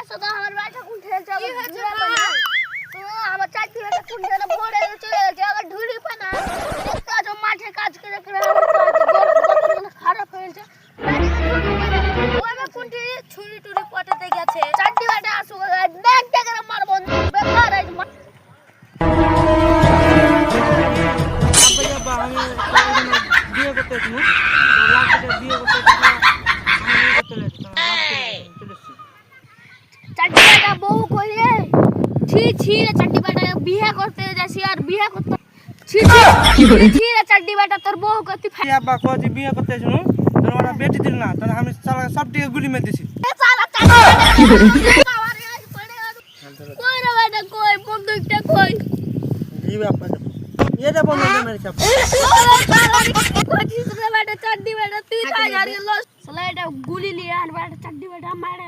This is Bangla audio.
আসো তো আমার বাসা কোন ঠেল যাবে আমার চাকরি বেটা কোন ঠেলে ভরে চলে গেছে আবার ঢুলি পানা দেখতে আছো মাঠে কাজ করে করে খারাপ হয়েছে ওইবা কোনটি ছুরি টুরি পটাতে গেছে চাকরি বেটা আসো ব্যাগ টাকা মারবো বেকার আজ বিয়ে করতে এসেছি লাস্টে বিয়ে করতে চাকরি বেটা বউ কইরে ছি ছি রে চাকরি বেটা বিয়ে করতে যাসি আর বিয়ে করতে ছি ছি রে চাকরি বেটা তোর বউ কতি আব্বা কইছি বিয়ে করতে এসেছি তোর ওরা বেটি দিল না তোর আমি সালা সব দিকে গুলি মেরে দিছি সালা চাকরি বেটা বাবারে আজ পড়ে কই রে বেটা কই বন্দুকটা কই জি বাবা এটা বন্ধ করে মেরে চাপ কইছিস রে বেটা চাকরি বেটা তুই 3000 লস সালা এটা গুলি লিয়ে আর বেটা চাকরি বেটা মারে